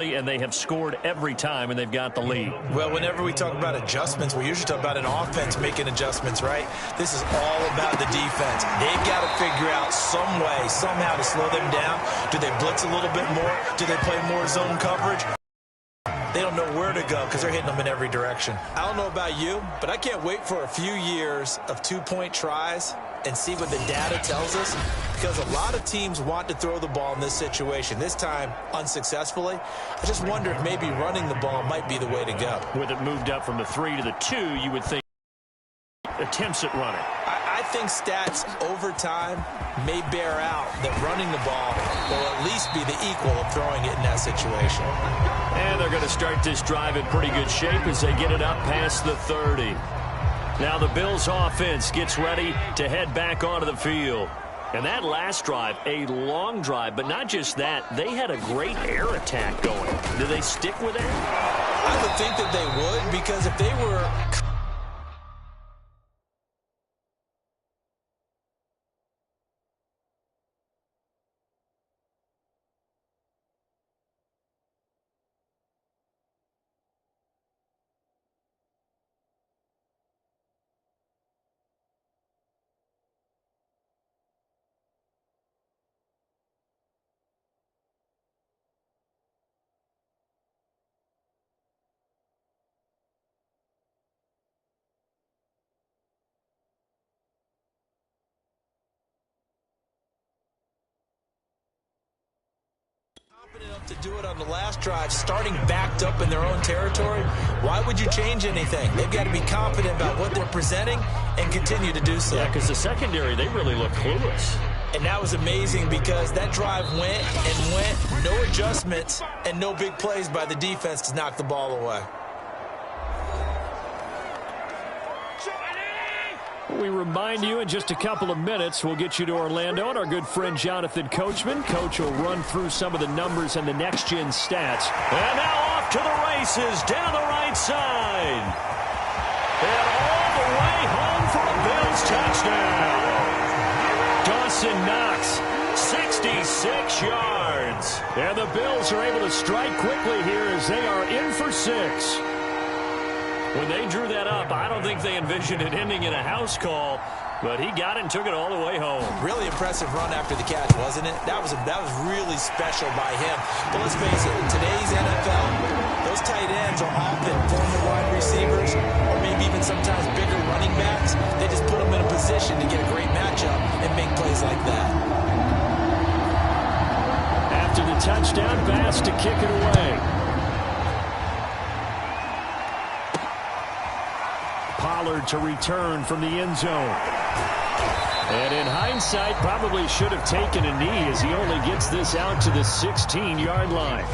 and they have scored every time, and they've got the lead. Well, whenever we talk about adjustments, we usually talk about an offense making adjustments, right? This is all about the defense. They've got to figure out some way, somehow to slow them down. Do they blitz a little bit more? Do they play more zone coverage? They don't know where to go because they're hitting them in every direction. I don't know about you, but I can't wait for a few years of two-point tries and see what the data tells us, because a lot of teams want to throw the ball in this situation. This time, unsuccessfully. I just wonder if maybe running the ball might be the way to go. With it moved up from the 3 to the 2, you would think attempts at running. I think stats over time may bear out that running the ball will at least be the equal of throwing it in that situation. And they're going to start this drive in pretty good shape as they get it up past the 30. Now the Bills offense gets ready to head back onto the field. And that last drive, a long drive, but not just that, they had a great air attack going. Do they stick with it? I would think that they would, because if they were enough to do it on the last drive, starting backed up in their own territory, why would you change anything? They've got to be confident about what they're presenting and continue to do so. Yeah, because the secondary, they really look clueless. And that was amazing because that drive went and went, no adjustments and no big plays by the defense to knock the ball away. We remind you in just a couple of minutes, we'll get you to Orlando and our good friend Jonathan Coachman. Coach will run through some of the numbers and the next-gen stats. And now off to the races down the right side. And all the way home for a Bills touchdown. Dawson Knox, 66 yards. And the Bills are able to strike quickly here as they are in for 6. When they drew that up, I don't think they envisioned it ending in a house call, but he got it and took it all the way home. Really impressive run after the catch, wasn't it? That was really special by him. But let's face it, in today's NFL, those tight ends are often former wide receivers or maybe even sometimes bigger running backs. They just put them in a position to get a great matchup and make plays like that. After the touchdown, Bass to kick it away. Pollard to return from the end zone. And in hindsight, probably should have taken a knee as he only gets this out to the 16-yard line.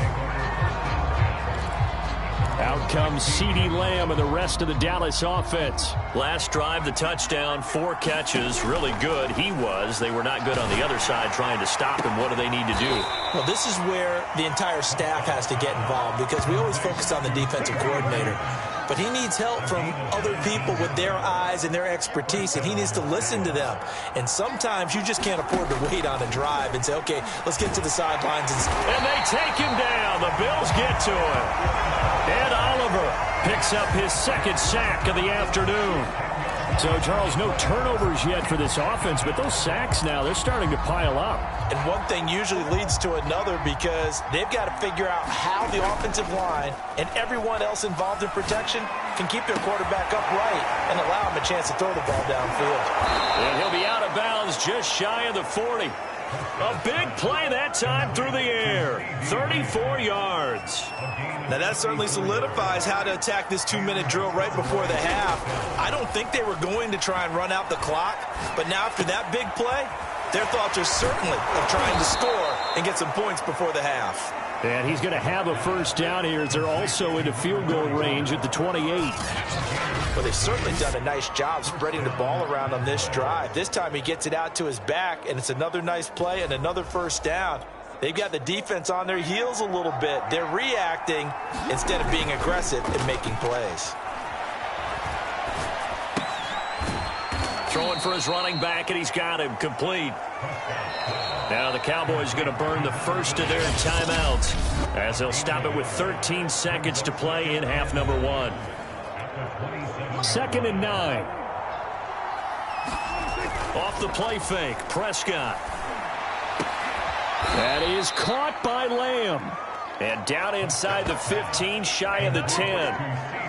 Out comes CeeDee Lamb and the rest of the Dallas offense. Last drive, the touchdown, 4 catches, really good. He was. They were not good on the other side trying to stop him. What do they need to do? Well, this is where the entire staff has to get involved, because we always focus on the defensive coordinator. But he needs help from other people with their eyes and their expertise, and he needs to listen to them. And sometimes you just can't afford to wait on a drive and say, okay, let's get to the sidelines. And they take him down. The Bills get to him. Ed Oliver picks up his second sack of the afternoon. So, Charles, no turnovers yet for this offense, but those sacks now, they're starting to pile up. And one thing usually leads to another, because they've got to figure out how the offensive line and everyone else involved in protection can keep their quarterback upright and allow him a chance to throw the ball downfield. And he'll be out of bounds just shy of the 40. A big play that time through the air. 34 yards. Now that certainly solidifies how to attack this 2-minute drill right before the half. I don't think they were going to try and run out the clock, but now after that big play, their thoughts are certainly of trying to score and get some points before the half. And he's going to have a first down here as they're also into field goal range at the 28. Well, they've certainly done a nice job spreading the ball around on this drive. This time he gets it out to his back, and it's another nice play and another first down. They've got the defense on their heels a little bit. They're reacting instead of being aggressive and making plays. Throwing for his running back, and he's got him complete. Now the Cowboys going to burn the first of their timeouts as they'll stop it with 13 seconds to play in half number 1. 2nd and 9. Off the play fake, Prescott. That is caught by Lamb. And down inside the 15, shy of the 10.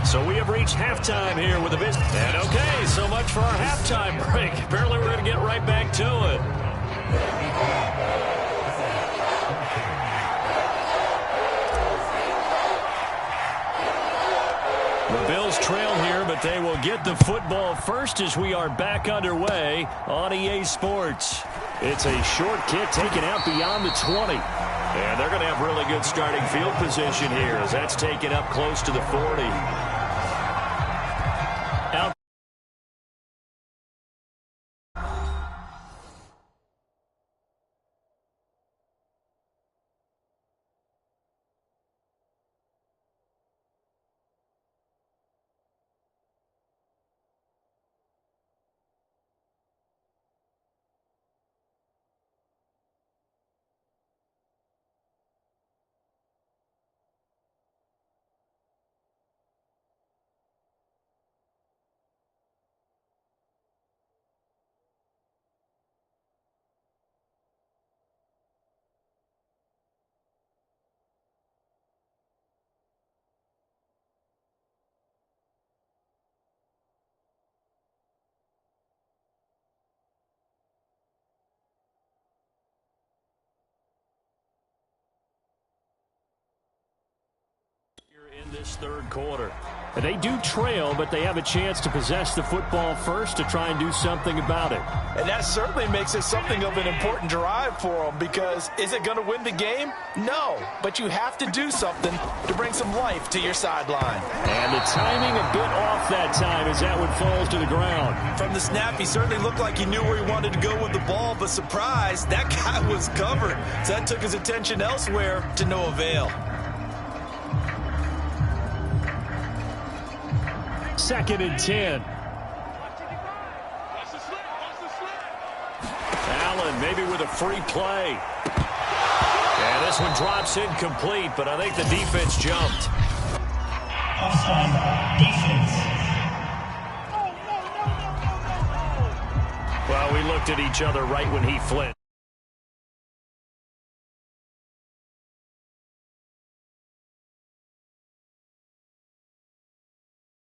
So we have reached halftime here with the business. And okay, so much for our halftime break. Apparently we're going to get right back to it. The Bills trail here, but they will get the football first as we are back underway on EA Sports. It's a short kick taken out beyond the 20. And they're going to have really good starting field position here as that's taken up close to the 40. Out. In this third quarter. They do trail, but they have a chance to possess the football first to try and do something about it. And that certainly makes it something of an important drive for them, because is it going to win the game? No, but you have to do something to bring some life to your sideline. And the timing a bit off that time as that one falls to the ground. From the snap, he certainly looked like he knew where he wanted to go with the ball, but surprise, that guy was covered. So that took his attention elsewhere to no avail. 2nd and 10. Allen maybe with a free play. And this one drops incomplete, but I think the defense jumped. Offside defense. Well, we looked at each other right when he flinched.